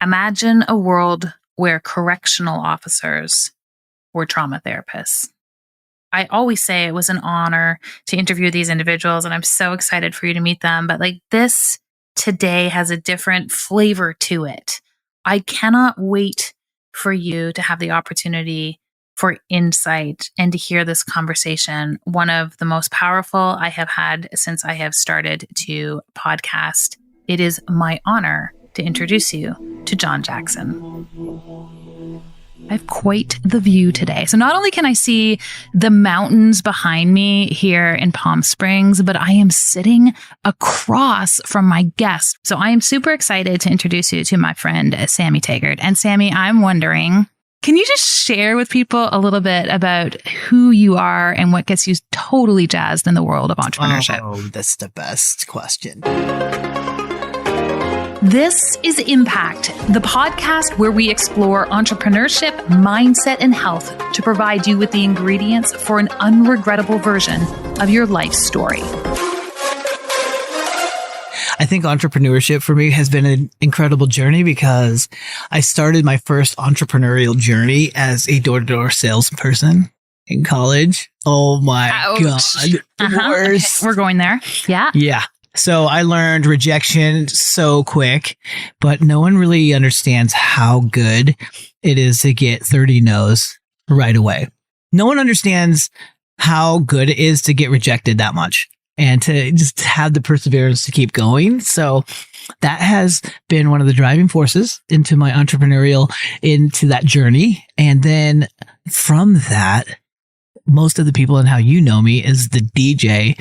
Imagine a world where correctional officers were trauma therapists. I always say it was an honor to interview these individuals, and I'm so excited for you to meet them. But like this today has a different flavor to it. I cannot wait for you to have the opportunity for insight and to hear this conversation. One of the most powerful I have had since I have started to podcast. It is my honor to introduce you to John Jackson. I have quite the view today. So not only can I see the mountains behind me here in Palm Springs, but I am sitting across from my guest. So I am super excited to introduce you to my friend, Sammy Taggett. And Sammy, I'm wondering, can you just share with people a little bit about who you are and what gets you totally jazzed in the world of entrepreneurship? Oh, that's the best question. This is Impact, the podcast where we explore entrepreneurship, mindset, and health to provide you with the ingredients for an unregrettable version of your life story. I think entrepreneurship for me has been an incredible journey because I started my first entrepreneurial journey as a door-to-door salesperson in college. Oh my God. Worst. We're going there. Yeah. Yeah. So I learned rejection so quick, but no one really understands how good it is to get 30 no's right away. No one understands how good it is to get rejected that much and to just have the perseverance to keep going. So that has been one of the driving forces into my into that journey. And then from that, most of the people and how you know me is the DJ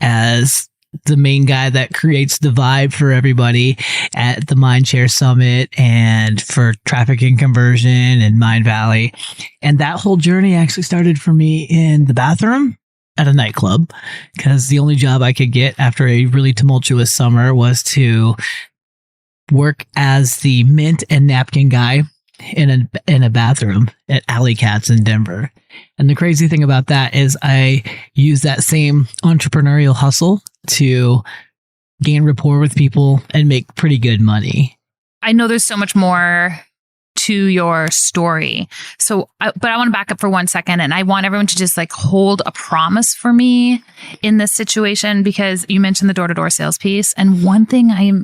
as the main guy that creates the vibe for everybody at the Mindshare Summit and for traffic and conversion and Mind Valley. And that whole journey actually started for me in the bathroom at a nightclub because the only job I could get after a really tumultuous summer was to work as the mint-and-napkin guy in a bathroom at Alley Cats in Denver. And the crazy thing about that is I use that same entrepreneurial hustle to gain rapport with people and make pretty good money. I know there's so much more to your story. But I want to back up for 1 second, and I want everyone to just like hold a promise for me in this situation, because you mentioned the door-to-door sales piece. And one thing I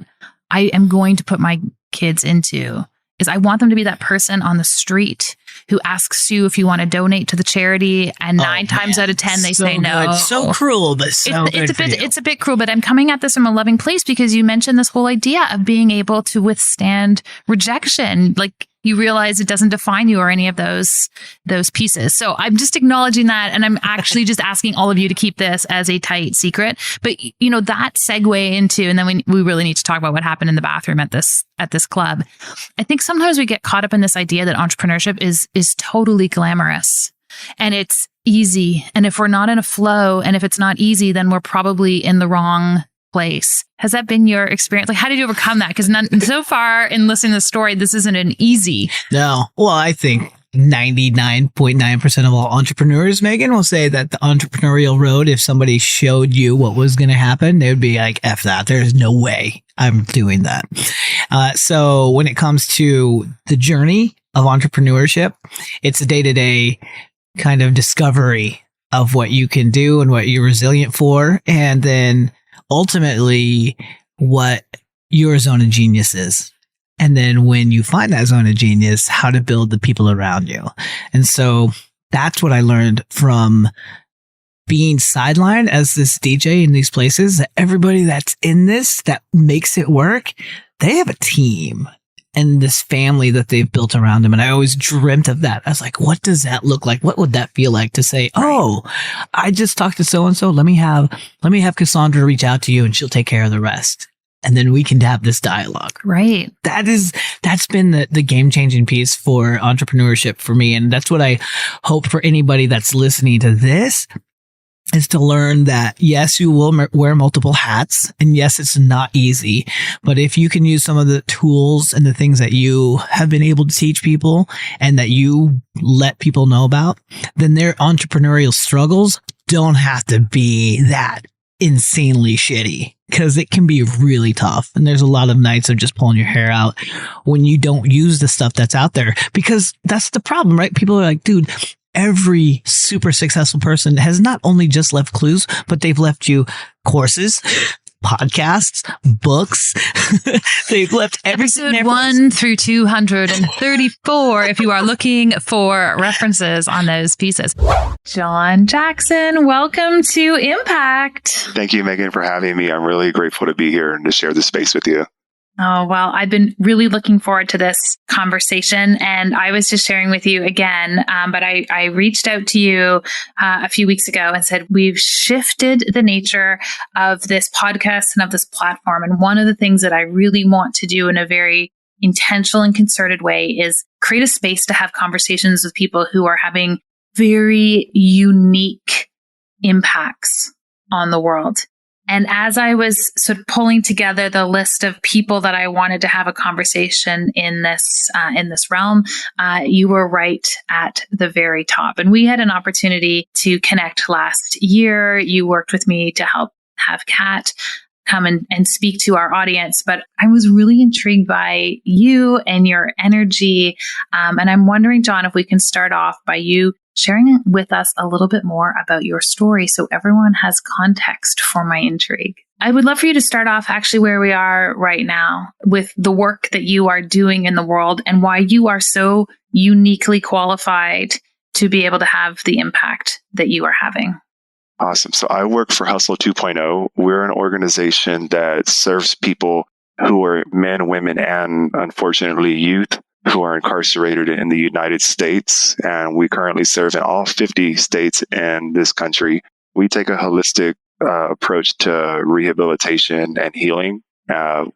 am going to put my kids into is I want them to be that person on the street who asks you if you want to donate to the charity, and 9 times out of 10 they say no. Good. So cruel, but it's a bit cruel. But I'm coming at this from a loving place because you mentioned this whole idea of being able to withstand rejection. Like, you realize it doesn't define you or any of those pieces. So I'm just acknowledging that. And I'm actually just asking all of you to keep this as a tight secret. But, you know, that segue into, and then we really need to talk about what happened in the bathroom at this club. I think sometimes we get caught up in this idea that entrepreneurship is totally glamorous and it's easy. And if we're not in a flow and if it's not easy, then we're probably in the wrong place. Has that been your experience? Like, how did you overcome that? Because so far in listening to the story, this isn't an easy. No. Well, I think 99.9% of all entrepreneurs, Megan, will say that the entrepreneurial road, if somebody showed you what was going to happen, they would be like, F that. There's no way I'm doing that. So when it comes to the journey of entrepreneurship, it's a day-to-day kind of discovery of what you can do and what you're resilient for. And then ultimately what your zone of genius is. And then when you find that zone of genius, how to build the people around you. And so that's what I learned from being sidelined as this DJ in these places, that everybody that's in this, that makes it work, they have a team and this family that they've built around them. And I always dreamt of that. I was like, what does that look like? What would that feel like to say, oh, I just talked to so-and-so. Let me have Cassandra reach out to you and she'll take care of the rest. And then we can have this dialogue. Right. That's been the game-changing piece for entrepreneurship for me. And that's what I hope for anybody that's listening to this, is to learn that, yes, you will wear multiple hats. And yes, it's not easy. But if you can use some of the tools and the things that you have been able to teach people and that you let people know about, then their entrepreneurial struggles don't have to be that insanely shitty because it can be really tough. And there's a lot of nights of just pulling your hair out when you don't use the stuff that's out there, because that's the problem, right? People are like, dude, every super successful person has not only just left clues, but they've left you courses, podcasts, books. They've left everything. Episode 1 through 234 if you are looking for references on those pieces. John Jackson, welcome to Impact. Thank you, Megan, for having me. I'm really grateful to be here and to share this space with you. Oh, well, I've been really looking forward to this conversation, and I was just sharing with you again, but I reached out to you a few weeks ago and said, we've shifted the nature of this podcast and of this platform. And one of the things that I really want to do in a very intentional and concerted way is create a space to have conversations with people who are having very unique impacts on the world. And as I was sort of pulling together the list of people that I wanted to have a conversation in this realm, you were right at the very top. And we had an opportunity to connect last year. You worked with me to help have Kat come and speak to our audience. But I was really intrigued by you and your energy. And I'm wondering, John, if we can start off by you sharing with us a little bit more about your story so everyone has context for my intrigue. I would love for you to start off actually where we are right now with the work that you are doing in the world and why you are so uniquely qualified to be able to have the impact that you are having. Awesome. So I work for Hustle 2.0. We're an organization that serves people who are men, women, and unfortunately youth who are incarcerated in the United States. And we currently serve in all 50 states in this country. We take a holistic approach to rehabilitation and healing.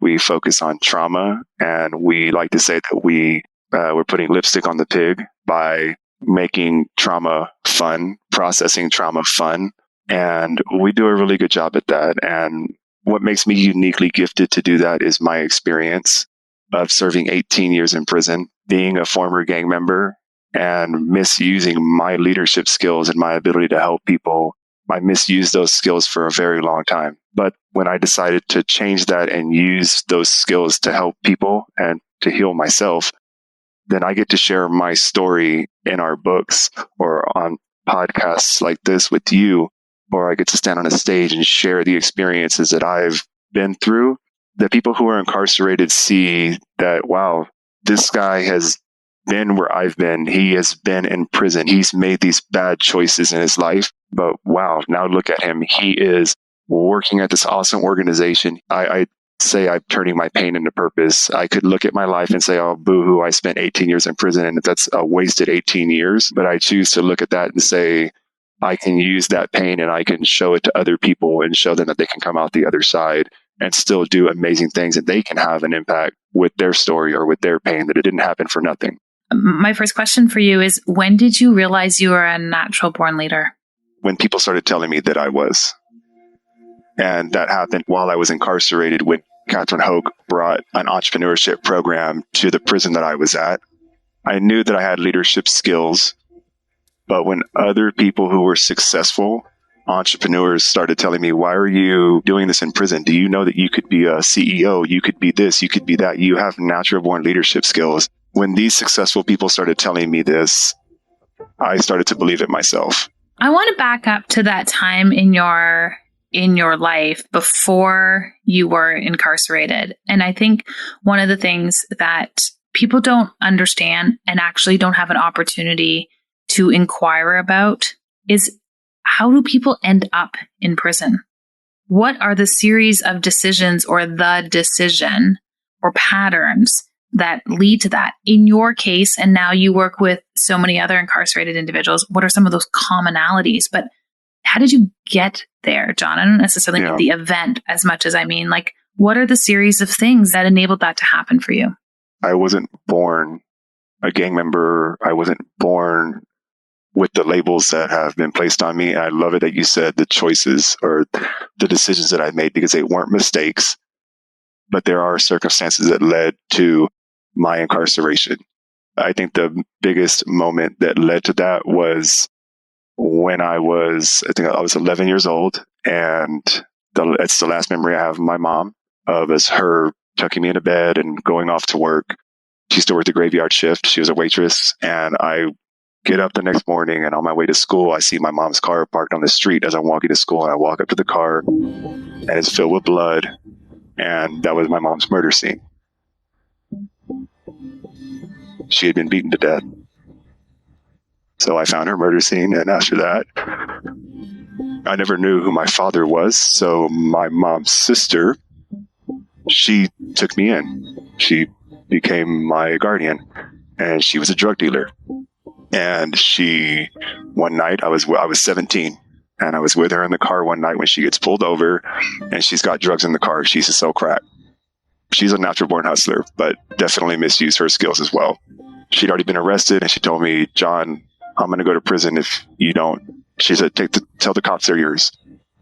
We focus on trauma, and we like to say that we're putting lipstick on the pig by making trauma fun, processing trauma fun. And we do a really good job at that. And what makes me uniquely gifted to do that is my experience of serving 18 years in prison, being a former gang member, and misusing my leadership skills and my ability to help people. I misused those skills for a very long time. But when I decided to change that and use those skills to help people and to heal myself, then I get to share my story in our books or on podcasts like this with you, or I get to stand on a stage and share the experiences that I've been through. The people who are incarcerated see that, wow, this guy has been where I've been. He has been in prison. He's made these bad choices in his life. But wow, now look at him. He is working at this awesome organization. I say I'm turning my pain into purpose. I could look at my life and say, oh, boo-hoo, I spent 18 years in prison and that's a wasted 18 years. But I choose to look at that and say, I can use that pain and I can show it to other people and show them that they can come out the other side and still do amazing things, and they can have an impact with their story or with their pain, that it didn't happen for nothing. My first question for you is, when did you realize you were a natural born leader? When people started telling me that I was. And that happened while I was incarcerated when Catherine Hoke brought an entrepreneurship program to the prison that I was at. I knew that I had leadership skills, but when other people who were successful entrepreneurs started telling me, why are you doing this in prison? Do you know that you could be a CEO? You could be this, you could be that. You have natural born leadership skills. When these successful people started telling me this, I started to believe it myself. I want to back up to that time in your life before you were incarcerated. And I think one of the things that people don't understand and actually don't have an opportunity to inquire about is, how do people end up in prison? What are the series of decisions or the decision or patterns that lead to that? In your case, and now you work with so many other incarcerated individuals, what are some of those commonalities? But how did you get there, John? I don't necessarily mean the event as much as I mean, like, what are the series of things that enabled that to happen for you? I wasn't born a gang member. I wasn't born with the labels that have been placed on me. And I love it that you said the choices or the decisions that I made, because they weren't mistakes, but there are circumstances that led to my incarceration. I think the biggest moment that led to that was when I was 11 years old, and It's the last memory I have of my mom, of as her tucking me into bed and going off to work. She still worked the graveyard shift. She was a waitress. And I get up the next morning, and on my way to school, I see my mom's car parked on the street as I'm walking to school. And I walk up to the car, and it's filled with blood. And that was my mom's murder scene. She had been beaten to death. So I found her murder scene. And after that, I never knew who my father was. So my mom's sister, she took me in. She became my guardian, and she was a drug dealer. And one night I was 17, and I was with her in the car one night when she gets pulled over, and she's got drugs in the car. She used to sell crack. She's a natural born hustler, but definitely misused her skills as well. She'd already been arrested, and she told me, John, I'm going to go to prison if you don't. She said, tell the cops they're yours.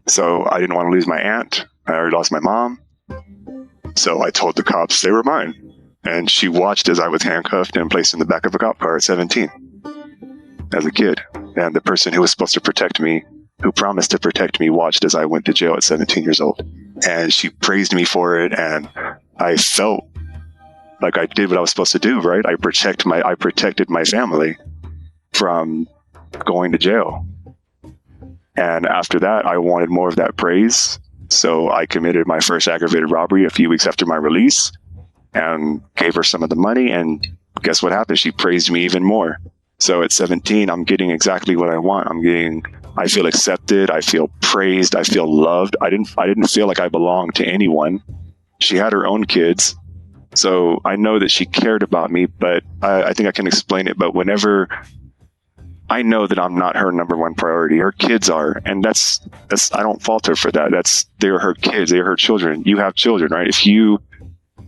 So I didn't want to lose my aunt. I already lost my mom. So I told the cops they were mine. And she watched as I was handcuffed and placed in the back of a cop car at 17 as a kid. And the person who was supposed to protect me, who promised to protect me, watched as I went to jail at 17 years old. And she praised me for it. And I felt like I did what I was supposed to do, right? I protected my family from going to jail. And after that, I wanted more of that praise. So I committed my first aggravated robbery a few weeks after my release and gave her some of the money. And guess what happened? She praised me even more. So at 17, I'm getting exactly what I want. I feel accepted. I feel praised. I feel loved. I didn't feel like I belonged to anyone. She had her own kids. So I know that she cared about me, but I think I can explain it. But whenever I know that I'm not her number one priority, her kids are. And that's I don't fault her for that. They're her kids. They're her children. You have children, right?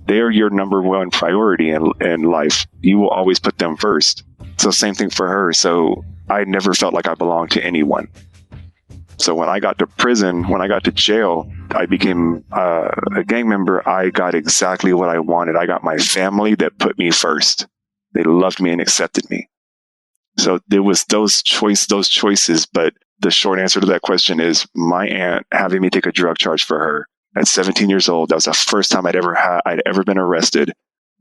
They are your number one priority in life. You will always put them first. So same thing for her. So I never felt like I belonged to anyone. So when I got to prison, when I got to jail, I became a gang member. I got exactly what I wanted. I got my family that put me first. They loved me and accepted me. So there was those choices. But the short answer to that question is my aunt having me take a drug charge for her at 17 years old. That was the first time I'd ever been arrested.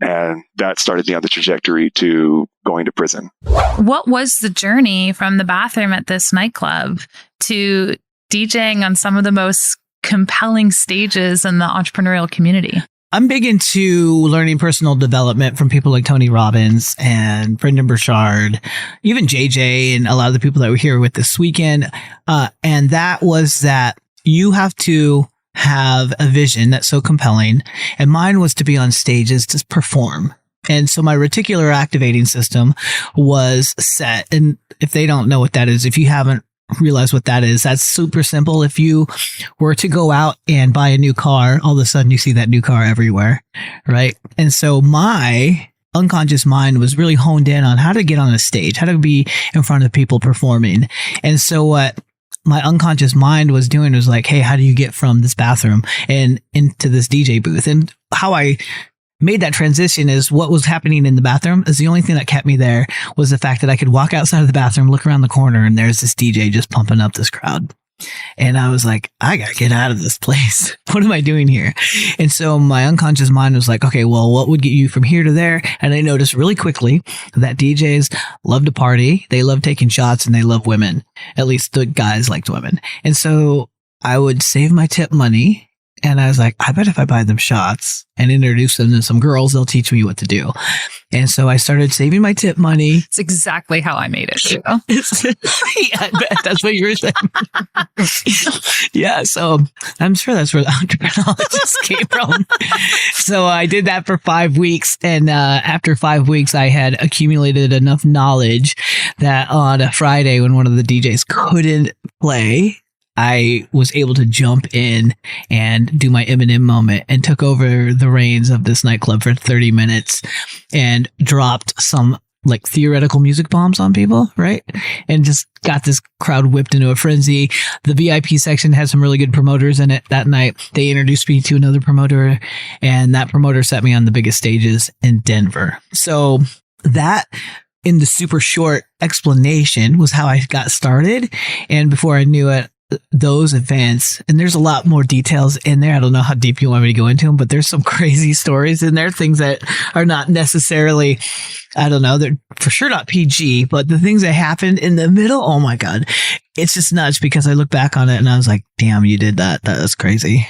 And that started me on the trajectory to going to prison. What was the journey from the bathroom at this nightclub to DJing on some of the most compelling stages in the entrepreneurial community? I'm big into learning personal development from people like Tony Robbins and Brendan Burchard, even JJ, and a lot of the people that were here with this weekend. And that was that you have to have a vision that's so compelling. And mine was to be on stages to perform. And so my reticular activating system was set. And if they don't know what that is, if you haven't realized what that is, that's super simple. If you were to go out and buy a new car, all of a sudden you see that new car everywhere, right? And so my unconscious mind was really honed in on how to get on a stage, how to be in front of people performing. And so what my unconscious mind was doing was like, hey, how do you get from this bathroom and into this DJ booth? And how I made that transition is what was happening in the bathroom is the only thing that kept me there was the fact that I could walk outside of the bathroom, look around the corner, and there's this DJ just pumping up this crowd. And I was like, I got to get out of this place. What am I doing here? And so my unconscious mind was like, okay, well, what would get you from here to there? And I noticed really quickly that DJs love to party. They love taking shots and they love women. At least the guys liked women. And so I would save my tip money. And I was like, I bet if I buy them shots and introduce them to some girls, they'll teach me what to do. And so I started saving my tip money. It's exactly how I made it too. Yeah, I bet that's what you were saying. Yeah, so I'm sure that's where the entrepreneurship came from. So I did that for 5 weeks. And after 5 weeks, I had accumulated enough knowledge that on a Friday when one of the DJs couldn't play, I was able to jump in and do my Eminem moment and took over the reins of this nightclub for 30 minutes and dropped some like theoretical music bombs on people, right? And just got this crowd whipped into a frenzy. The VIP section had some really good promoters in it that night. They introduced me to another promoter, and that promoter set me on the biggest stages in Denver. So that, in the super short explanation, was how I got started. And before I knew it, those events, and there's a lot more details in there. I don't know how deep you want me to go into them, but there's some crazy stories in there, things that are not necessarily, I don't know, they're for sure not PG, but the things that happened in the middle, oh my God, it's just nuts because I look back on it and I was like, damn, you did that. That was crazy.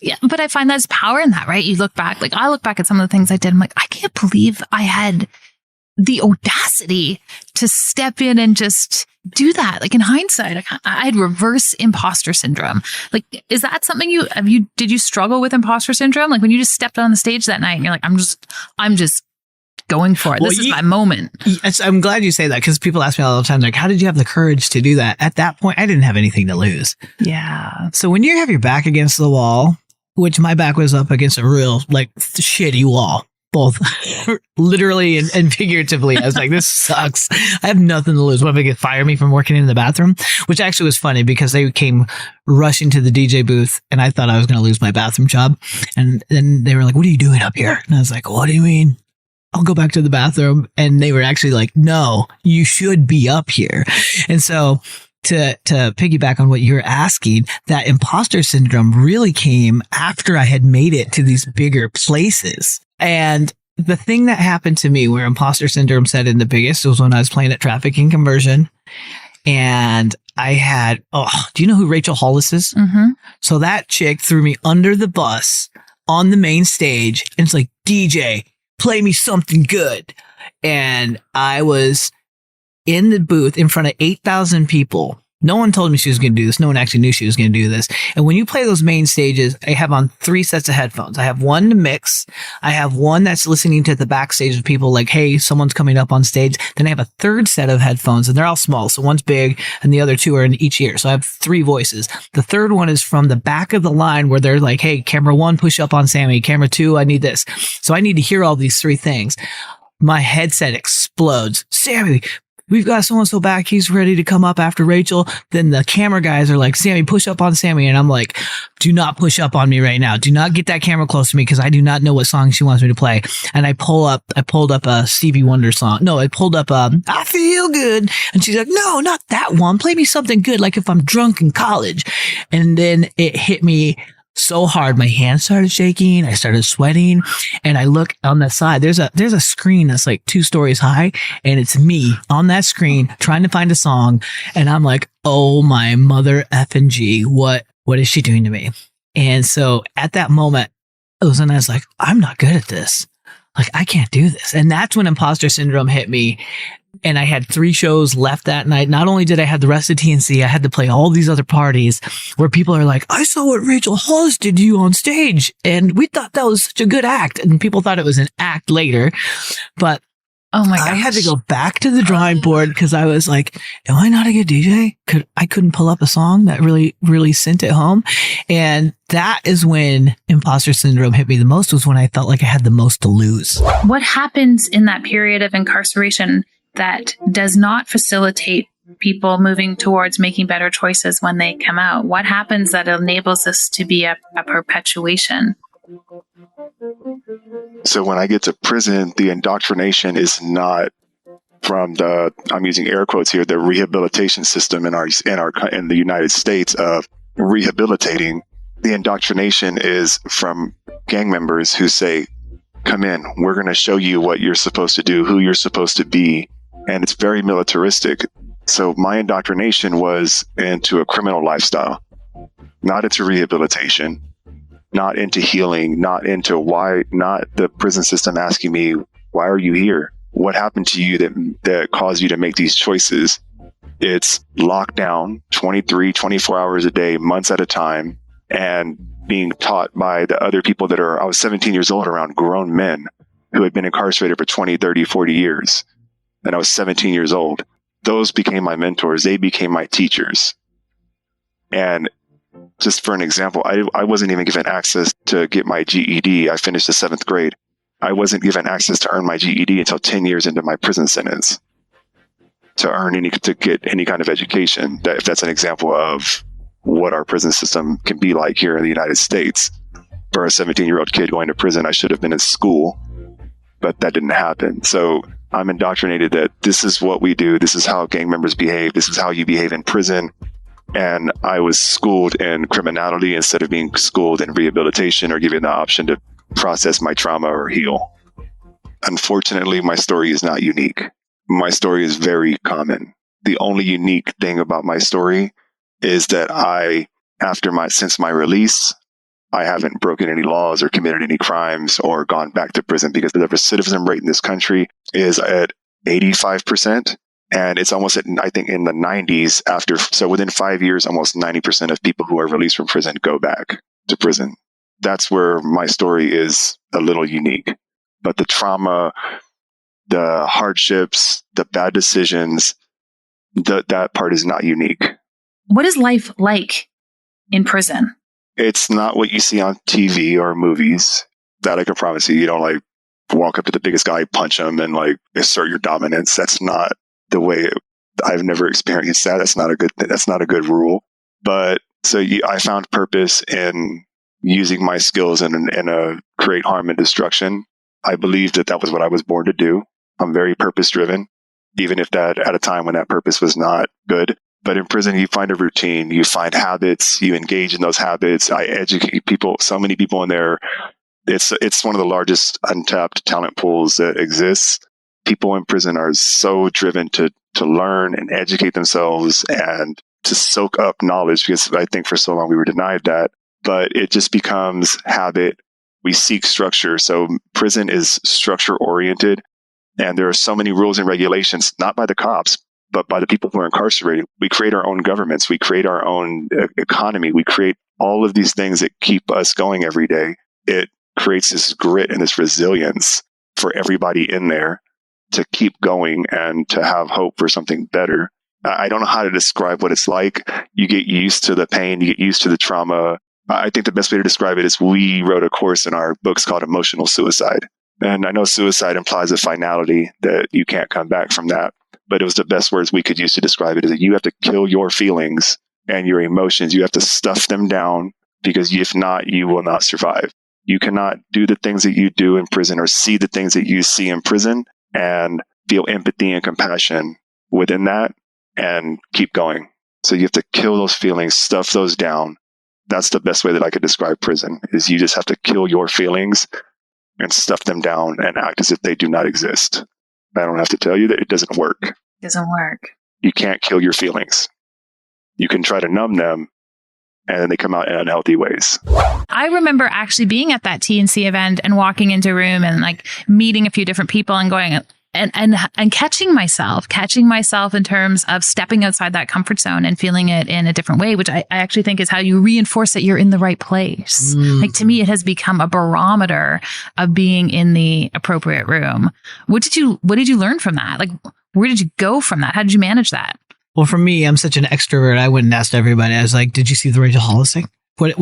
Yeah, but I find there's power in that, right? You look back, like I look back at some of the things I did. I'm like, I can't believe I had the audacity to step in and just do that. Like in hindsight, I had reverse imposter syndrome. Like, is that something did you struggle with imposter syndrome? Like when you just stepped on the stage that night and you're like, I'm just going for it. Well, this is my moment. Yes, I'm glad you say that because people ask me all the time, like, how did you have the courage to do that? At that point, I didn't have anything to lose. Yeah. So when you have your back against the wall, which my back was up against a real like shitty wall, both literally and figuratively. I was like, this sucks. I have nothing to lose. What, if they could fire me from working in the bathroom? Which actually was funny because they came rushing to the DJ booth and I thought I was going to lose my bathroom job. And then they were like, what are you doing up here? And I was like, what do you mean? I'll go back to the bathroom. And they were actually like, no, you should be up here. And so to piggyback on what you're asking, that imposter syndrome really came after I had made it to these bigger places. And the thing that happened to me where imposter syndrome set in the biggest was when I was playing at Trafficking Conversion. And I had, do you know who Rachel Hollis is? Mm-hmm. So that chick threw me under the bus on the main stage. And it's like, DJ, play me something good. And I was in the booth in front of 8,000 people. No one told me she was going to do this. No one actually knew she was going to do this. And when you play those main stages, I have on 3 sets of headphones. I have one to mix. I have one that's listening to the backstage of people like, hey, someone's coming up on stage. Then I have a third set of headphones and they're all small. So one's big and the other 2 are in each ear. So I have 3 voices. The third one is from the back of the line where they're like, hey, camera 1, push up on Sammy. Camera 2, I need this. So I need to hear all these 3 things. My headset explodes. Sammy, we've got so-and-so back. He's ready to come up after Rachel. Then the camera guys are like, Sammy, push up on Sammy. And I'm like, do not push up on me right now. Do not get that camera close to me because I do not know what song she wants me to play. And I pulled up a Stevie Wonder song. No, I pulled up I Feel Good. And she's like, no, not that one. Play me something good, like if I'm drunk in college. And then it hit me so hard. My hands started shaking. I started sweating and I look on the side. There's a screen that's like 2 stories high and it's me on that screen trying to find a song. And I'm like, oh my mother effing G, what is she doing to me? And so at that moment, I was like, I'm not good at this. Like, I can't do this. And that's when imposter syndrome hit me. And I had 3 shows left that night. Not only did I have the rest of TNC, I had to play all these other parties where people are like, I saw what Rachel Hollis did to you on stage. And we thought that was such a good act. And people thought it was an act later. But oh my gosh. I had to go back to the drawing board because I was like, am I not a good DJ? I couldn't pull up a song that really, really sent it home. And that is when imposter syndrome hit me the most, was when I felt like I had the most to lose. What happens in that period of incarceration that does not facilitate people moving towards making better choices when they come out? What happens that enables this to be a perpetuation? So when I get to prison, the indoctrination is not from I'm using air quotes here, the rehabilitation system in the United States of rehabilitating. The indoctrination is from gang members who say, come in, we're going to show you what you're supposed to do, who you're supposed to be. And it's very militaristic. So my indoctrination was into a criminal lifestyle, not into rehabilitation, not into healing, not into not the prison system asking me, why are you here? What happened to you that caused you to make these choices? It's lockdown 23, 24 hours a day, months at a time, and being taught by the other people I was 17 years old around grown men who had been incarcerated for 20, 30, 40 years. And I was 17 years old. Those became my mentors. They became my teachers. And just for an example, I wasn't even given access to get my GED. I finished the 7th grade. I wasn't given access to earn my GED until 10 years into my prison sentence to get any kind of education. If that's an example of what our prison system can be like here in the United States. For a 17-year-old kid going to prison, I should have been in school, but that didn't happen. So I'm indoctrinated that this is what we do. This is how gang members behave. This is how you behave in prison. And I was schooled in criminality instead of being schooled in rehabilitation or given the option to process my trauma or heal. Unfortunately, my story is not unique. My story is very common. The only unique thing about my story is that since my release, I haven't broken any laws or committed any crimes or gone back to prison, because the recidivism rate in this country is at 85%. And it's almost I think in the 90s so within 5 years, almost 90% of people who are released from prison go back to prison. That's where my story is a little unique. But the trauma, the hardships, the bad decisions, that part is not unique. What is life like in prison? It's not what you see on TV or movies. That I can promise you. You don't like walk up to the biggest guy, punch him, and like assert your dominance. That's not the way. I've never experienced that. That's not a good rule. But I found purpose in using my skills in a create harm and destruction. I believe that was what I was born to do. I'm very purpose driven, even if that at a time when that purpose was not good. But in prison, you find a routine, you find habits, you engage in those habits. I educate people, so many people in there. It's one of the largest untapped talent pools that exists. People in prison are so driven to learn and educate themselves and to soak up knowledge, because I think for so long we were denied that. But it just becomes habit. We seek structure. So prison is structure oriented. And there are so many rules and regulations, not by the cops, but by the people who are incarcerated. We create our own governments. We create our own economy. We create all of these things that keep us going every day. It creates this grit and this resilience for everybody in there to keep going and to have hope for something better. I don't know how to describe what it's like. You get used to the pain. You get used to the trauma. I think the best way to describe it is we wrote a course in our books called Emotional Suicide. And I know suicide implies a finality, that you can't come back from that. But it was the best words we could use to describe it, is that you have to kill your feelings and your emotions. You have to stuff them down, because if not, you will not survive. You cannot do the things that you do in prison or see the things that you see in prison and feel empathy and compassion within that and keep going. So you have to kill those feelings, stuff those down. That's the best way that I could describe prison, is you just have to kill your feelings and stuff them down and act as if they do not exist. I don't have to tell you that it doesn't work. It doesn't work. You can't kill your feelings. You can try to numb them, and then they come out in unhealthy ways. I remember actually being at that TNC event and walking into a room and like meeting a few different people and going and catching myself in terms of stepping outside that comfort zone and feeling it in a different way, which I actually think is how you reinforce that you're in the right place. Like, to me, it has become a barometer of being in the appropriate room. What did you learn from that? Like, where did you go from that? How did you manage that? Well, for me, I'm such an extrovert. I wouldn't ask everybody. I was like, "Did you see the Rachel Hollis thing? What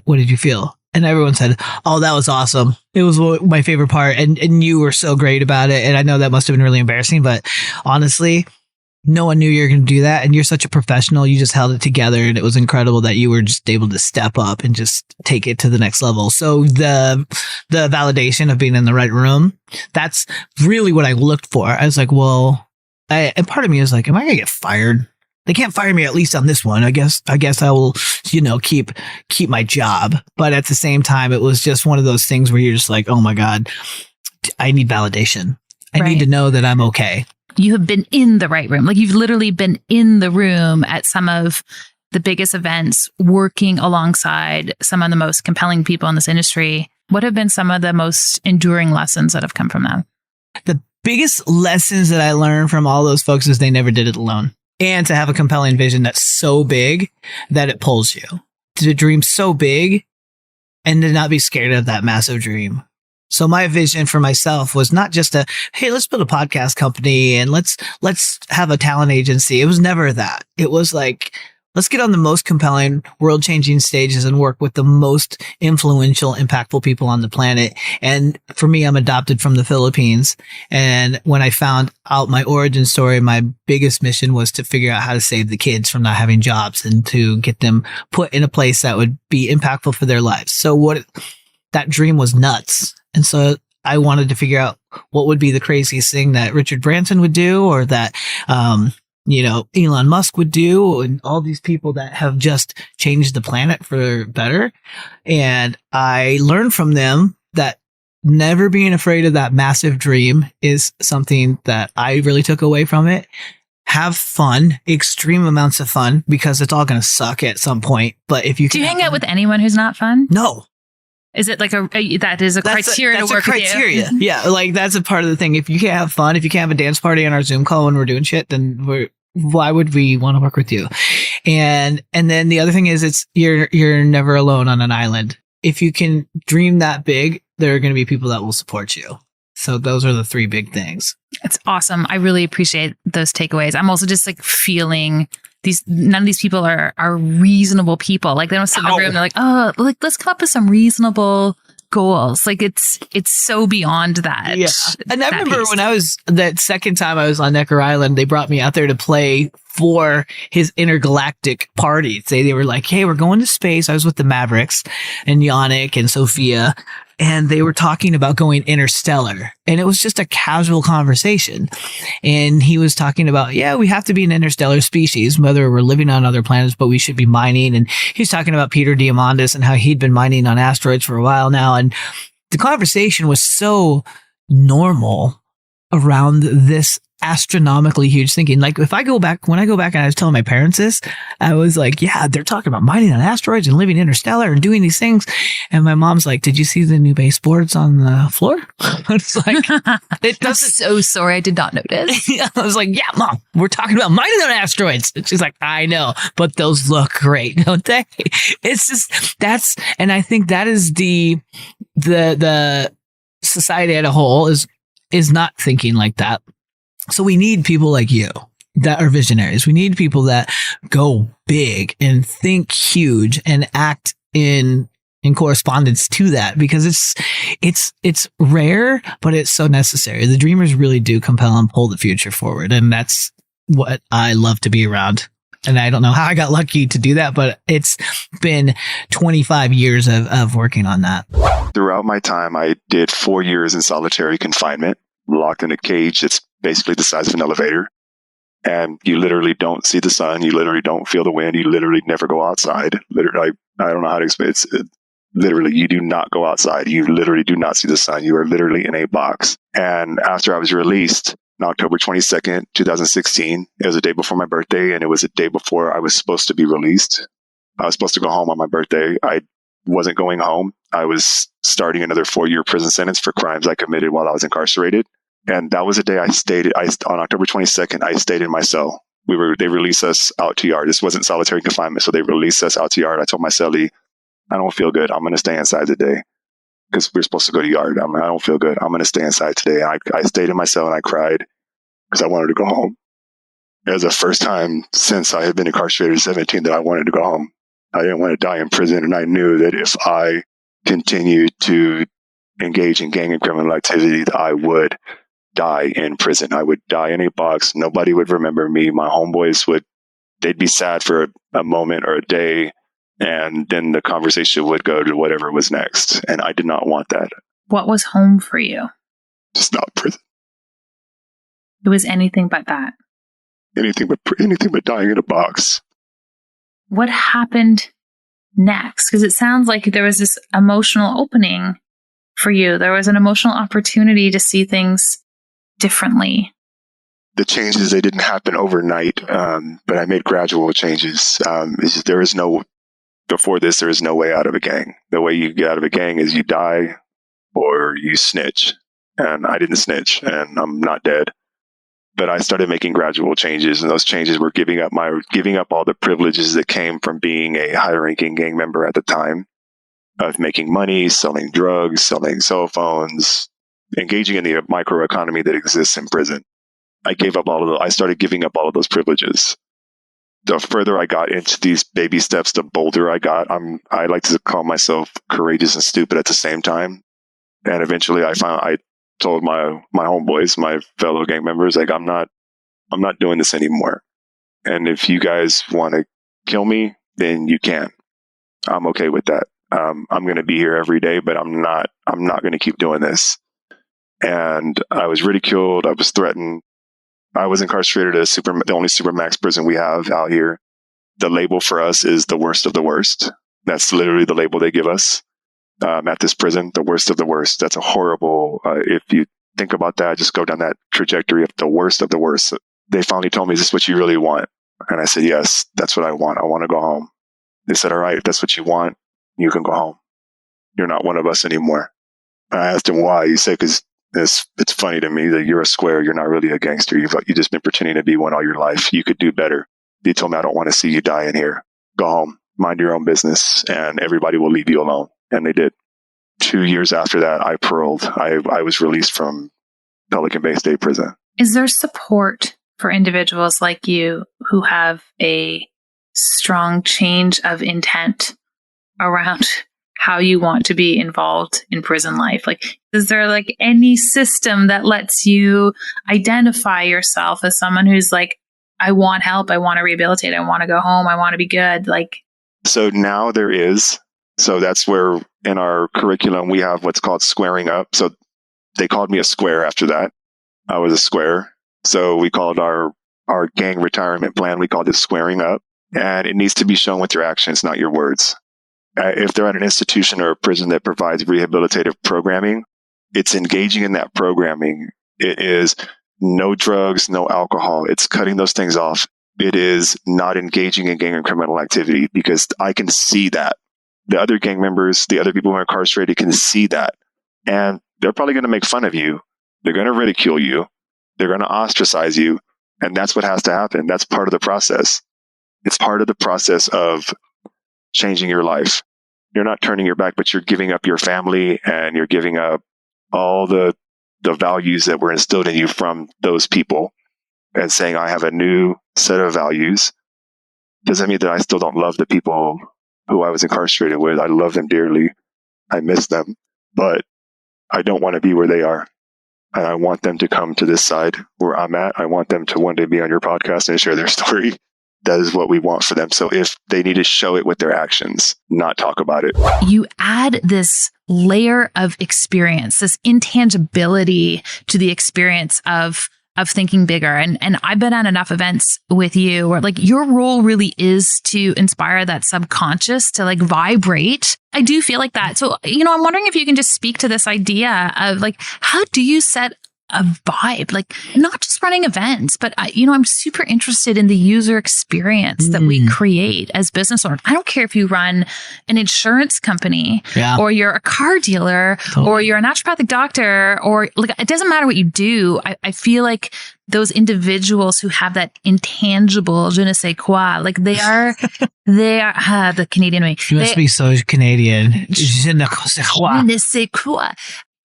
did you feel?" And everyone said, "Oh, that was awesome. It was my favorite part." And you were so great about it. And I know that must have been really embarrassing, but honestly, no one knew you were going to do that. And you're such a professional. You just held it together. And it was incredible that you were just able to step up and just take it to the next level. So the validation of being in the right room, that's really what I looked for. I was like, well, and part of me was like, am I going to get fired? They can't fire me, at least on this one. I guess I will, keep my job. But at the same time, it was just one of those things where you're just like, oh my God, I need validation. I need to know that I'm okay. You have been in the right room. Like, you've literally been in the room at some of the biggest events, working alongside some of the most compelling people in this industry. What have been some of the most enduring lessons that have come from that? The biggest lessons that I learned from all those folks is they never did it alone. And to have a compelling vision that's so big that it pulls you. To dream so big and to not be scared of that massive dream. So my vision for myself was not just hey, let's build a podcast company and let's have a talent agency. It was never that. It was like, let's get on the most compelling, world-changing stages and work with the most influential, impactful people on the planet. And for me, I'm adopted from the Philippines. And when I found out my origin story, my biggest mission was to figure out how to save the kids from not having jobs and to get them put in a place that would be impactful for their lives. So that dream was nuts. And so I wanted to figure out what would be the craziest thing that Richard Branson would do, or that, Elon Musk would do, and all these people that have just changed the planet for better. And I learned from them that never being afraid of that massive dream is something that I really took away from it. Have fun, extreme amounts of fun, because it's all going to suck at some point. But if you do you hang out with anyone who's not fun? No. Is it like that is a criteria to work with you? Yeah, like that's a part of the thing. If you can't have fun, if you can't have a dance party on our Zoom call when we're doing shit, then why would we want to work with you? And then the other thing is you're never alone on an island. If you can dream that big, there are going to be people that will support you. So those are the three big things. It's awesome. I really appreciate those takeaways. I'm also just like feeling none of these people are reasonable people. Like they don't sit in the room. They're like, oh, like let's come up with some reasonable goals. Like it's so beyond that. Yeah. And I remember when that second time I was on Necker Island, they brought me out there to play for his intergalactic party. They were like, hey, we're going to space. I was with the Mavericks and Yannick and Sophia, and they were talking about going interstellar. And it was just a casual conversation. And he was talking about, yeah, we have to be an interstellar species, whether we're living on other planets, but we should be mining. And he's talking about Peter Diamandis and how he'd been mining on asteroids for a while now. And the conversation was so normal around this astronomically huge thinking. Like when I go back and I was telling my parents this, I was like, yeah, they're talking about mining on asteroids and living interstellar and doing these things. And my mom's like, did you see the new baseboards on the floor? It's like, I'm so sorry. I did not notice. Yeah, I was like, yeah, Mom, we're talking about mining on asteroids. And she's like, I know, but those look great, don't they? It's just, and I think that is the society as a whole is not thinking like that. So we need people like you that are visionaries. We need people that go big and think huge and act in correspondence to that, because it's rare, but it's so necessary. The dreamers really do compel and pull the future forward. And that's what I love to be around. And I don't know how I got lucky to do that, but it's been 25 years of working on that. Throughout my time, I did 4 years in solitary confinement, locked in a cage that's basically the size of an elevator. And you literally don't see the sun. You literally don't feel the wind. You literally never go outside. Literally, I don't know how to explain it. Literally, you do not go outside. You literally do not see the sun. You are literally in a box. And after I was released on October 22nd, 2016, it was a day before my birthday, and it was a day before I was supposed to be released. I was supposed to go home on my birthday. I wasn't going home. I was starting another 4-year prison sentence for crimes I committed while I was incarcerated. And that was the day I stayed. On October 22nd, I stayed in my cell. They released us out to yard. This wasn't solitary confinement, so they released us out to yard. I told my cellie, I don't feel good. I'm going to stay inside today because we're supposed to go to yard. I don't feel good. I'm going to stay inside today. I stayed in my cell and I cried because I wanted to go home. It was the first time since I had been incarcerated at 17 that I wanted to go home. I didn't want to die in prison, and I knew that if I continued to engage in gang and criminal activity, that I would die in prison. I would die in a box. Nobody would remember me. My homeboys they'd be sad for a moment or a day, and then the conversation would go to whatever was next. And I did not want that. What was home for you? Just not prison. It was anything but that. Anything but dying in a box. What happened next? Because it sounds like there was this emotional opening for you. There was an emotional opportunity to see things differently. The changes, they didn't happen overnight, but I made gradual changes. Before this, there is no way out of a gang. The way you get out of a gang is you die or you snitch. And I didn't snitch, and I'm not dead. But I started making gradual changes, and those changes were giving up all the privileges that came from being a high-ranking gang member at the time, of making money, selling drugs, selling cell phones, engaging in the microeconomy that exists in prison. I started giving up all of those privileges. The further I got into these baby steps, the bolder I got. I like to call myself courageous and stupid at the same time. And eventually I told my homeboys, my fellow gang members, like, I'm not doing this anymore. And if you guys want to kill me, then you can. I'm okay with that. I'm going to be here every day, but I'm not going to keep doing this. And I was ridiculed. I was threatened. I was incarcerated at the only supermax prison we have out here. The label for us is the worst of the worst. That's literally the label they give us at this prison, the worst of the worst. That's a horrible, if you think about that, just go down that trajectory of the worst of the worst. They finally told me, is this what you really want? And I said, yes, that's what I want. I want to go home. They said, all right, if that's what you want, you can go home. You're not one of us anymore. And I asked him why. He said, because it's funny to me that you're a square. You're not really a gangster. You've just been pretending to be one all your life. You could do better. They told me, I don't want to see you die in here. Go home, mind your own business, and everybody will leave you alone. And they did. 2 years after that, I paroled. I was released from Pelican Bay State Prison. Is there support for individuals like you who have a strong change of intent around how you want to be involved in prison life? Like, is there like any system that lets you identify yourself as someone who's like, I want help, I want to rehabilitate, I want to go home, I want to be good? Like, so now there is. So that's where in our curriculum we have what's called squaring up. So they called me a square after that. I was a square. So we called our gang retirement plan, we called it squaring up. And it needs to be shown with your actions, not your words. If they're at an institution or a prison that provides rehabilitative programming, it's engaging in that programming. It is no drugs, no alcohol. It's cutting those things off. It is not engaging in gang and criminal activity, because I can see that. The other gang members, the other people who are incarcerated can see that. And they're probably going to make fun of you. They're going to ridicule you. They're going to ostracize you. And that's what has to happen. That's part of the process. It's part of the process of changing your life. You're not turning your back, but you're giving up your family, and you're giving up all the values that were instilled in you from those people, and saying, I have a new set of values. Doesn't mean that I still don't love the people who I was incarcerated with. I love them dearly. I miss them, but I don't want to be where they are. And I want them to come to this side where I'm at. I want them to one day be on your podcast and share their story. That is what we want for them. So if they need to show it with their actions, not talk about it. You add this layer of experience, this intangibility to the experience of thinking bigger. And I've been at enough events with you where like your role really is to inspire that subconscious to like vibrate. I do feel like that. So, I'm wondering if you can just speak to this idea of like, how do you set a vibe, like not just running events, but I'm super interested in the user experience that we create as business owners. I don't care if you run an insurance company or you're a car dealer or you're a naturopathic doctor, or like, it doesn't matter what you do. I feel like those individuals who have that intangible je ne sais quoi, like they are the Canadian way. You must be so Canadian. Je ne sais quoi.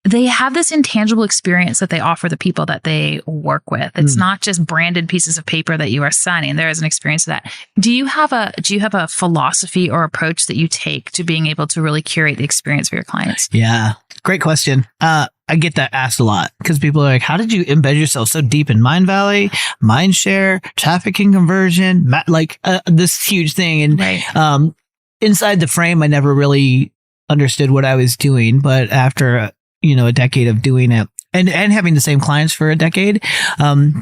They have this intangible experience that they offer the people that they work with. It's not just branded pieces of paper that you are signing. There is an experience of that. Do you have a philosophy or approach that you take to being able to really curate the experience for your clients? Yeah. Great question. I get that asked a lot because people are like, how did you embed yourself so deep in Mind Valley, Mindshare, trafficking conversion, this huge thing. And inside the frame, I never really understood what I was doing. But after a decade of doing it and having the same clients for a decade,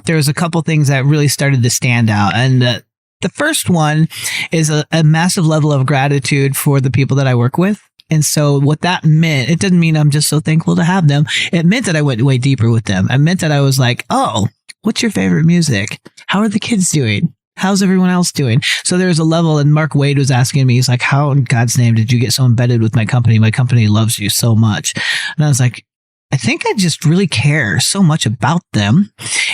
there was a couple things that really started to stand out. And the first one is a massive level of gratitude for the people that I work with. And so what that meant, it didn't mean I'm just so thankful to have them. It meant that I went way deeper with them. It meant that I was like, oh, what's your favorite music? How are the kids doing? How's everyone else doing? So there's a level, and Mark Wade was asking me, he's like, how in God's name did you get so embedded with my company? My company loves you so much. And I was like, I think I just really care so much about them.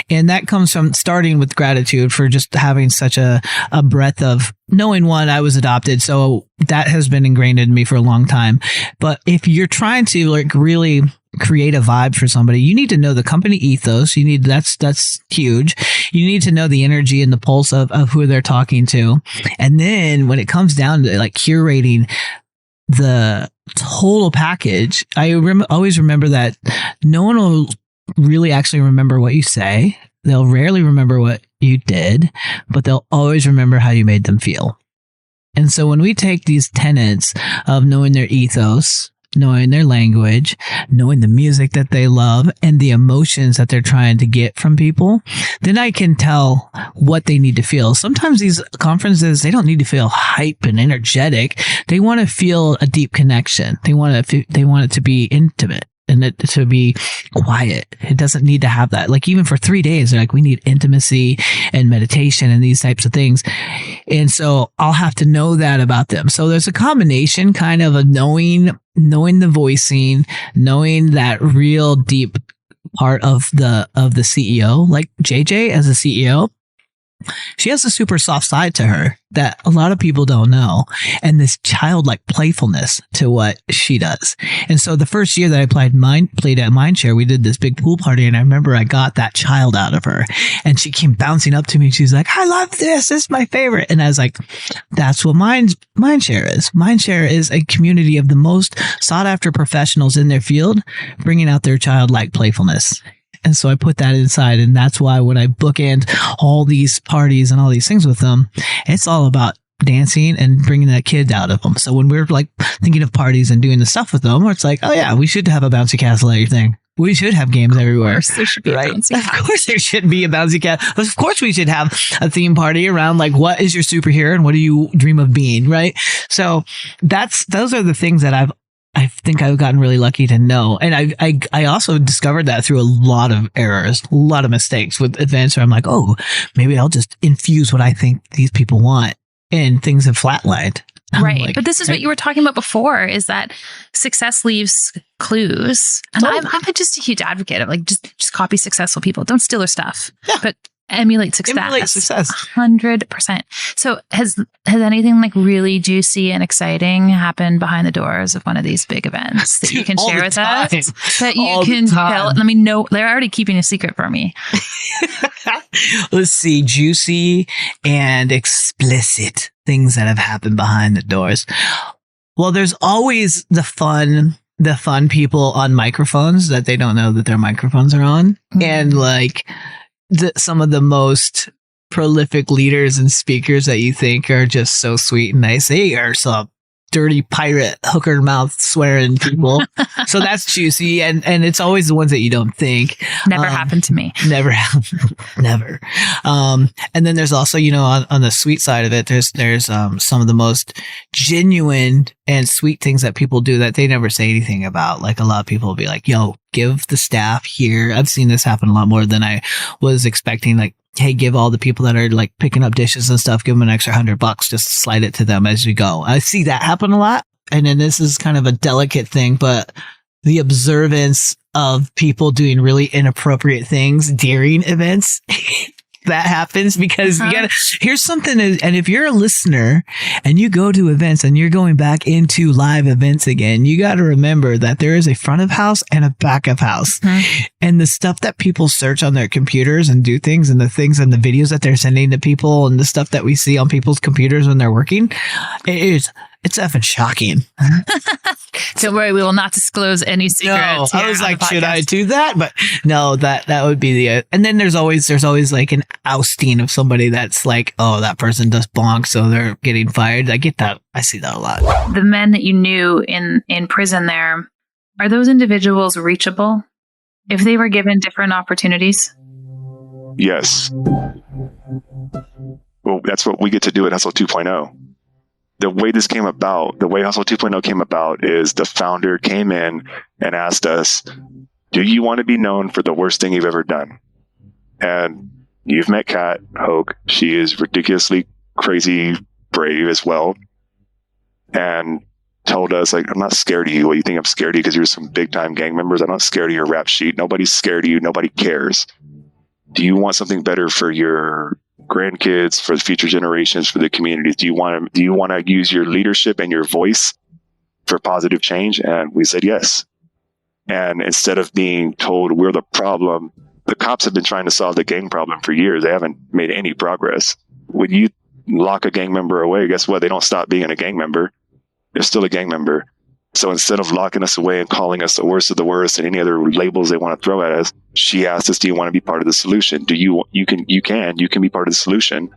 And that comes from starting with gratitude for just having such a breadth of knowing, one, I was adopted. So that has been ingrained in me for a long time. But if you're trying to like really create a vibe for somebody, you need to know the company ethos. That's huge. You need to know the energy and the pulse of who they're talking to. And then when it comes down to like curating the total package, I always remember that no one will really actually remember what you say. They'll rarely remember what you did, but they'll always remember how you made them feel. And so when we take these tenets of knowing their ethos knowing their language, knowing the music that they love and the emotions that they're trying to get from people, then I can tell what they need to feel. Sometimes these conferences, they don't need to feel hype and energetic. They want to feel a deep connection. They want it to be intimate and it to be quiet. It doesn't need to have that. Like even for 3 days, they're like, we need intimacy and meditation and these types of things. And so I'll have to know that about them. So there's a combination kind of knowing the voicing, knowing that real deep part of the CEO, like JJ as a CEO. She has a super soft side to her that a lot of people don't know, and this childlike playfulness to what she does. And so the first year that I played at Mindshare, we did this big pool party, and I remember I got that child out of her, and she came bouncing up to me. And she's like, "I love this. This is my favorite." And I was like, "That's what Mindshare is. Mindshare is a community of the most sought after professionals in their field, bringing out their childlike playfulness." And so I put that inside. And that's why when I bookend all these parties and all these things with them, it's all about dancing and bringing that kid out of them. So when we're like thinking of parties and doing the stuff with them, it's like, oh yeah, we should have a bouncy castle and everything. We should have games everywhere. Of course there should be right? a bouncy castle. Of course there should be a bouncy castle. Of course we should have a theme party around like, what is your superhero and what do you dream of being, right? So those are the things that I think I've gotten really lucky to know. And I also discovered that through a lot of errors, a lot of mistakes with events where I'm like, oh, maybe I'll just infuse what I think these people want, and things have flatlined. Right. Like, but this is what you were talking about before, is that success leaves clues. And I'm just a huge advocate of like, just copy successful people. Don't steal their stuff, but emulate success. 100%. So has anything like really juicy and exciting happened behind the doors of one of these big events that you can share with us? That you can tell? Let me know. They're already keeping a secret from me. Let's see. Juicy and explicit things that have happened behind the doors. Well, there's always the fun people on microphones that they don't know that their microphones are on. Mm-hmm. And like, some of the most prolific leaders and speakers that you think are just so sweet and nice, they are some dirty pirate hooker mouth swearing people. So that's juicy, and it's always the ones that you don't think. Never happened to me. Never happened. Never. And then there's also, on the sweet side of it, there's some of the most genuine and sweet things that people do that they never say anything about. Like a lot of people will be like, yo, give the staff here. I've seen this happen a lot more than I was expecting. Like, hey, give all the people that are like picking up dishes and stuff, give them an extra $100, just slide it to them as we go. I see that happen a lot. And then this is kind of a delicate thing, but the observance of people doing really inappropriate things during events, that happens because here's something. And if you're a listener and you go to events and you're going back into live events again, you got to remember that there is a front of house and a back of house. Mm-hmm. And the stuff that people search on their computers and do things, and the things and the videos that they're sending to people, and the stuff that we see on people's computers when they're working, it's effing shocking. Don't worry, we will not disclose any secrets. No, I was like, should I do that? But no, that would be and then there's always like an ousting of somebody that's like, oh, that person does bonk, so they're getting fired. I get that. I see that a lot. The men that you knew in prison there, are those individuals reachable if they were given different opportunities? Yes. Well, that's what we get to do at Hustle 2.0. The way this came about, the way Hustle 2.0 came about, is the founder came in and asked us, do you want to be known for the worst thing you've ever done? And you've met Kat Hoke. She is ridiculously crazy brave as well. And told us, like, I'm not scared of you. What, you think I'm scared of you because you're some big time gang members? I'm not scared of your rap sheet. Nobody's scared of you. Nobody cares. Do you want something better for your grandkids, for the future generations, for the communities? Do you want to use your leadership and your voice for positive change? And we said yes. And instead of being told we're the problem, the cops have been trying to solve the gang problem for years. They haven't made any progress. When you lock a gang member away, guess what? They don't stop being a gang member. They're still a gang member. So instead of locking us away and calling us the worst of the worst and any other labels they want to throw at us, she asked us, do you want to be part of the solution? You can be part of the solution.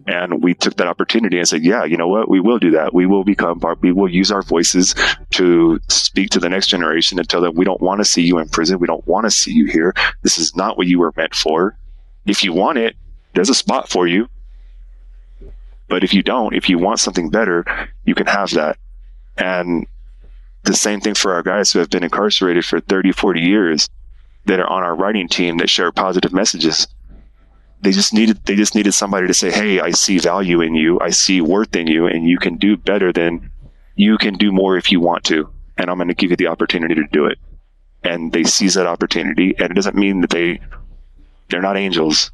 And we took that opportunity and said, yeah, you know what? We will do that. We will use our voices to speak to the next generation and tell them, we don't want to see you in prison. We don't want to see you here. This is not what you were meant for. If you want it, there's a spot for you. But if you don't, if you want something better, you can have that. And the same thing for our guys who have been incarcerated for 30, 40 years that are on our writing team that share positive messages. They just needed somebody to say, hey, I see value in you. I see worth in you, and you can do better than you can do more if you want to. And I'm going to give you the opportunity to do it. And they seize that opportunity. And it doesn't mean that they're not angels.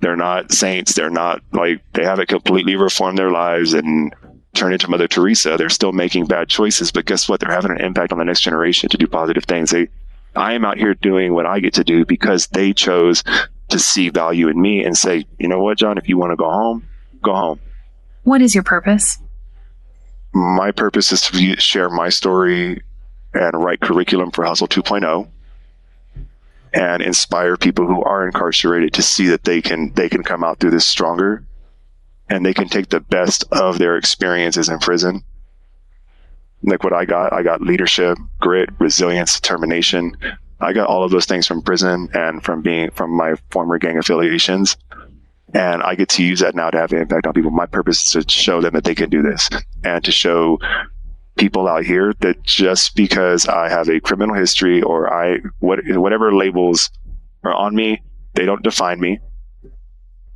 They're not saints. They're not like, they haven't completely reformed their lives and turned into Mother Teresa. They're still making bad choices, but guess what? They're having an impact on the next generation to do positive things. I am out here doing what I get to do because they chose to see value in me and say, you know what, John, if you want to go home, go home. What is your purpose? My purpose is to share my story and write curriculum for Hustle 2.0 and inspire people who are incarcerated to see that they can come out through this stronger and they can take the best of their experiences in prison. Like what I got leadership, grit, resilience, determination. I got all of those things from prison and from my former gang affiliations. And I get to use that now to have an impact on people. My purpose is to show them that they can do this and to show people out here that just because I have a criminal history or whatever labels are on me, they don't define me.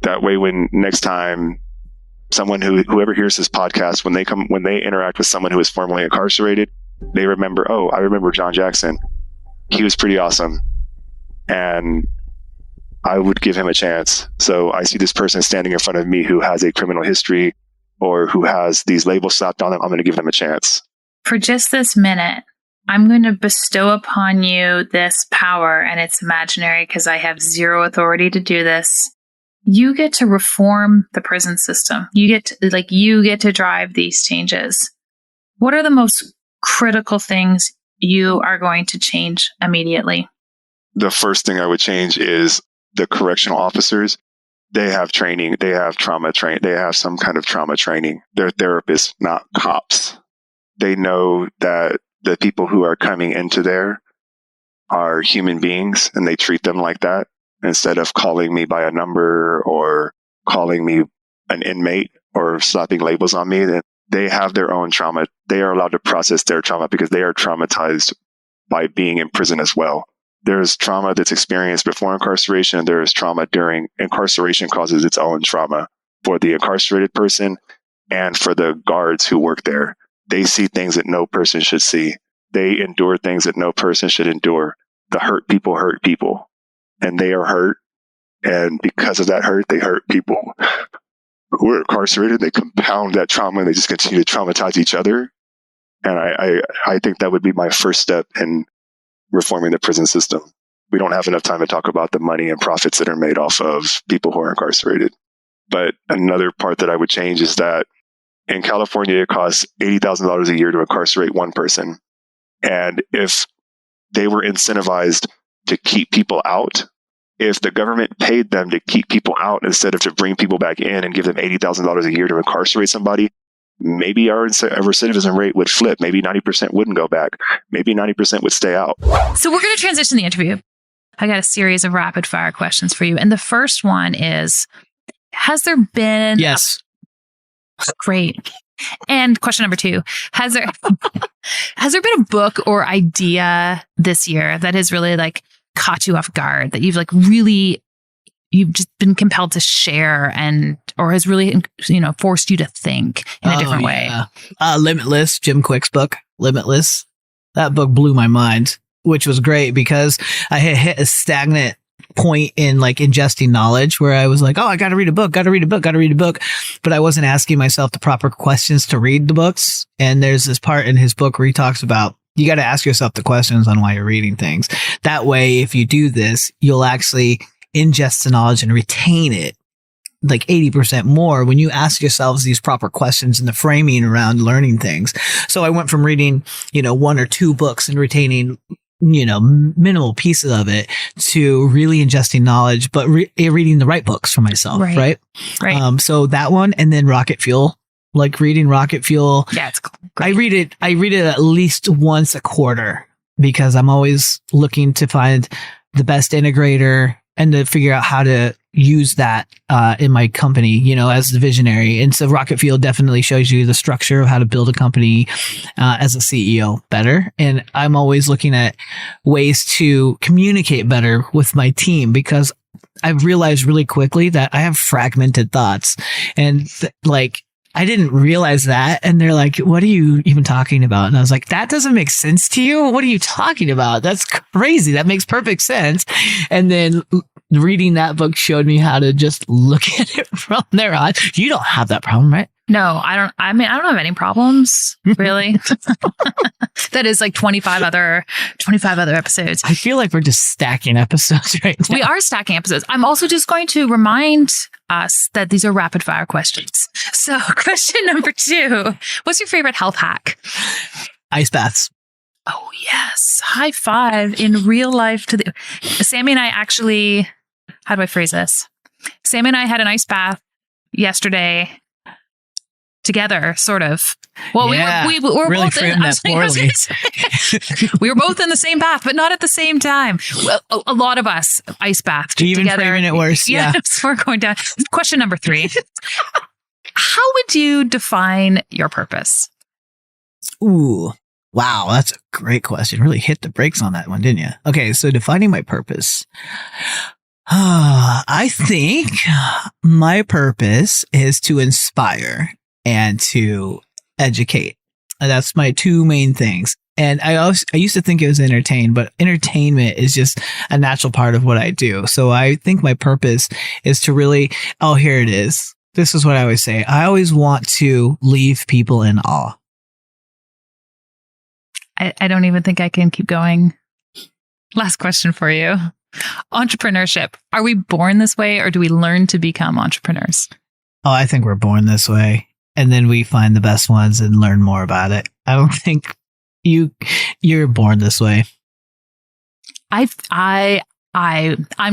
That way, when next time whoever hears this podcast, when they interact with someone who is formerly incarcerated, they remember, oh, I remember John Jackson. He was pretty awesome. And I would give him a chance. So I see this person standing in front of me who has a criminal history or who has these labels slapped on them. I'm going to give them a chance. For just this minute, I'm going to bestow upon you this power, and it's imaginary because I have zero authority to do this. You get to reform the prison system. You get to drive these changes. What are the most critical things you are going to change immediately? The first thing I would change is the correctional officers. They have training. They have trauma training. They have some kind of trauma training. They're therapists, not cops. They know that the people who are coming into there are human beings and they treat them like that instead of calling me by a number or calling me an inmate or slapping labels on me. That they have their own trauma. They are allowed to process their trauma because they are traumatized by being in prison as well. There's trauma that's experienced before incarceration. There is trauma during incarceration causes its own trauma for the incarcerated person and for the guards who work there. They see things that no person should see. They endure things that no person should endure. The hurt people, and they are hurt. And because of that hurt, they hurt people who are incarcerated. They compound that trauma and they just continue to traumatize each other. And I think that would be my first step in reforming the prison system. We don't have enough time to talk about the money and profits that are made off of people who are incarcerated. But another part that I would change is that in California, it costs $80,000 a year to incarcerate one person. And if they were incentivized to keep people out, if the government paid them to keep people out instead of to bring people back in and give them $80,000 a year to incarcerate somebody, maybe our recidivism rate would flip. Maybe 90% wouldn't go back. Maybe 90% would stay out. So we're going to transition the interview. I got a series of rapid fire questions for you. And the first one is, has there been... Yes. Great. And question number 2, has there been a book or idea this year that has really like caught you off guard, that you've just been compelled to share or has really, forced you to think in a different way? Limitless, Jim Quick's book, Limitless. That book blew my mind, which was great because I had hit a stagnant point in like ingesting knowledge where I was like, oh, I got to read a book. But I wasn't asking myself the proper questions to read the books. And there's this part in his book where he talks about, you got to ask yourself the questions on why you're reading things. That way, if you do this, you'll actually ingest the knowledge and retain it like 80% more when you ask yourselves these proper questions and the framing around learning things. So I went from reading, 1 or 2 books and retaining minimal pieces of it to really ingesting knowledge, but reading the right books for myself. Right. So that one, and then Rocket Fuel, like reading Rocket Fuel. Yeah, it's great. I read it at least once a quarter because I'm always looking to find the best integrator and to figure out how to use that in my company, as the visionary. And so Rocket Fuel definitely shows you the structure of how to build a company as a CEO better. And I'm always looking at ways to communicate better with my team because I've realized really quickly that I have fragmented thoughts and I didn't realize that. And they're like, what are you even talking about? And I was like, that doesn't make sense to you. What are you talking about? That's crazy. That makes perfect sense. And then reading that book showed me how to just look at it from there on. You don't have that problem, right? No, I don't. I don't have any problems, really. That is like 25 other episodes. I feel like we're just stacking episodes right now. We are stacking episodes. I'm also just going to remind us that these are rapid fire questions. So question number 2, what's your favorite health hack? Ice baths. Oh, yes. High five in real life to the Sammy and I actually, how do I phrase this? Sammy and I had an ice bath yesterday together, sort of. Well, yeah, we were really both framed that poorly. We were both in the same bath, but not at the same time. Well, a lot of us ice bathed even together. Framing it worse. Yeah. So we're going down. Question number 3. How would you define your purpose? Ooh, wow. That's a great question. Really hit the brakes on that one, didn't you? Okay. So defining my purpose. I think my purpose is to inspire and to educate. And that's my 2 main things. And I used to think it was entertain, but entertainment is just a natural part of what I do. So I think my purpose is to really, here it is. This is what I always say. I always want to leave people in awe. I don't even think I can keep going. Last question for you. Entrepreneurship. Are we born this way or do we learn to become entrepreneurs? Oh, I think we're born this way. And then we find the best ones and learn more about it. I don't think you're born this way. I'm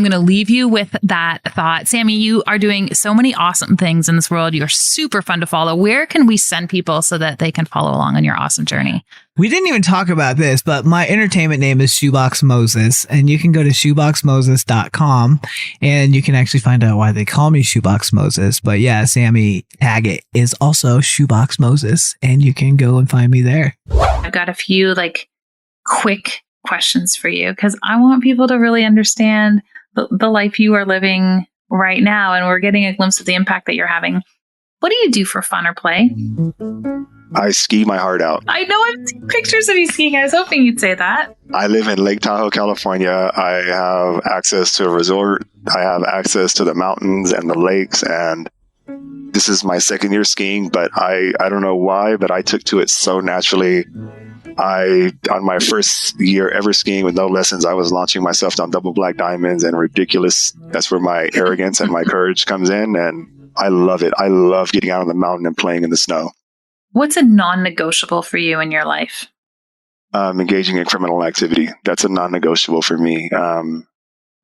going to leave you with that thought. Sammy, you are doing so many awesome things in this world. You're super fun to follow. Where can we send people so that they can follow along on your awesome journey? We didn't even talk about this, but my entertainment name is Shoebox Moses, and you can go to shoeboxmoses.com and you can actually find out why they call me Shoebox Moses. But yeah, Sammy Taggett is also Shoebox Moses, and you can go and find me there. I've got a few quick questions for you because I want people to really understand the life you are living right now, and we're getting a glimpse of the impact that you're having. What do you do for fun or play? I ski my heart out. I know I've seen pictures of you skiing. I was hoping you'd say that. I live in Lake Tahoe, California. I have access to a resort. I have access to the mountains and the lakes, and this is my 2nd year skiing, but I don't know why, but I took to it so naturally. On my 1st year ever skiing with no lessons, I was launching myself down double black diamonds and ridiculous. That's where my arrogance and my courage comes in. And I love it. I love getting out on the mountain and playing in the snow. What's a non-negotiable for you in your life? Engaging in criminal activity. That's a non-negotiable for me.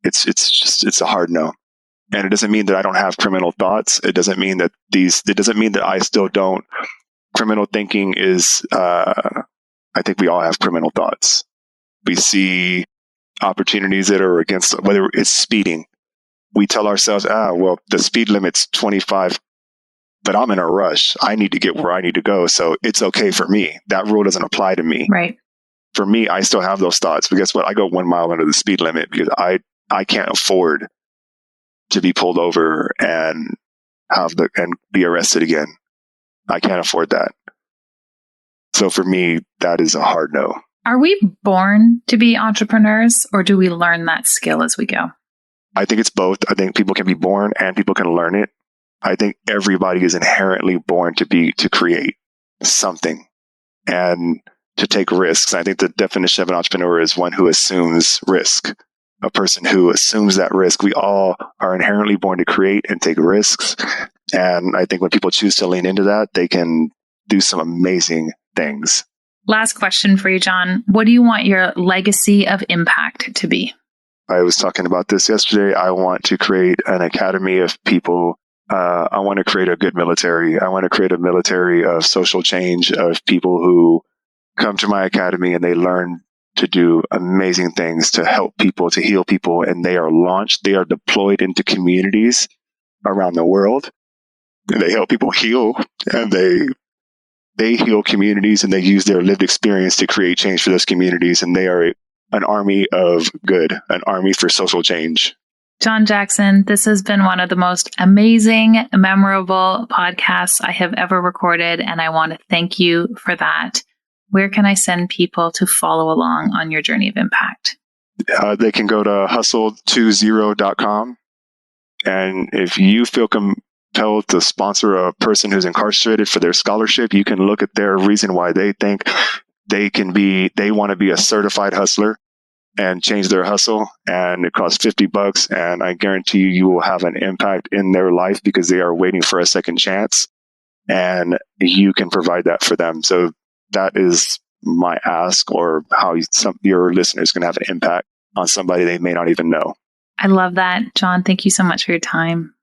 It's a hard no. And it doesn't mean that I don't have criminal thoughts. It doesn't mean that I still don't. Criminal thinking is, I think we all have criminal thoughts. We see opportunities that are against, whether it's speeding. We tell ourselves, the speed limit's 25, but I'm in a rush. I need to get where I need to go. So it's okay for me. That rule doesn't apply to me. Right. For me, I still have those thoughts. But guess what? I go 1 mile under the speed limit because I can't afford to be pulled over and be arrested again. I can't afford that. So for me, that is a hard no. Are we born to be entrepreneurs, or do we learn that skill as we go? I think it's both. I think people can be born and people can learn it. I think everybody is inherently born to create something and to take risks. I think the definition of an entrepreneur is one who assumes risk. A person who assumes that risk. We all are inherently born to create and take risks. And I think when people choose to lean into that, they can do some amazing things. Last question for you, John. What do you want your legacy of impact to be? I was talking about this yesterday. I want to create an academy of people. I want to create a good military. I want to create a military of social change, of people who come to my academy and they learn to do amazing things to help people, to heal people. And they are launched. They are deployed into communities around the world. And they help people heal, and they heal communities, and they use their lived experience to create change for those communities. And they are an army of good, an army for social change. John Jackson, this has been one of the most amazing, memorable podcasts I have ever recorded, and I want to thank you for that. Where can I send people to follow along on your journey of impact? They can go to hustle20.com. And if you feel compelled to sponsor a person who's incarcerated for their scholarship, you can look at their reason why they think they want to be a certified hustler and change their hustle. And it costs $50. And I guarantee you will have an impact in their life because they are waiting for a second chance, and you can provide that for them. So that is my ask, or how your listeners can have an impact on somebody they may not even know. I love that. John, thank you so much for your time.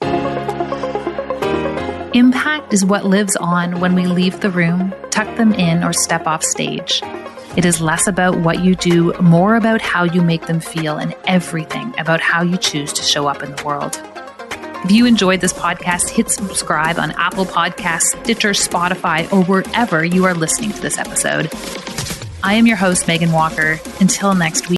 Impact is what lives on when we leave the room, tuck them in, or step off stage. It is less about what you do, more about how you make them feel, and everything about how you choose to show up in the world. If you enjoyed this podcast, hit subscribe on Apple Podcasts, Stitcher, Spotify, or wherever you are listening to this episode. I am your host, Meghan Walker. Until next week.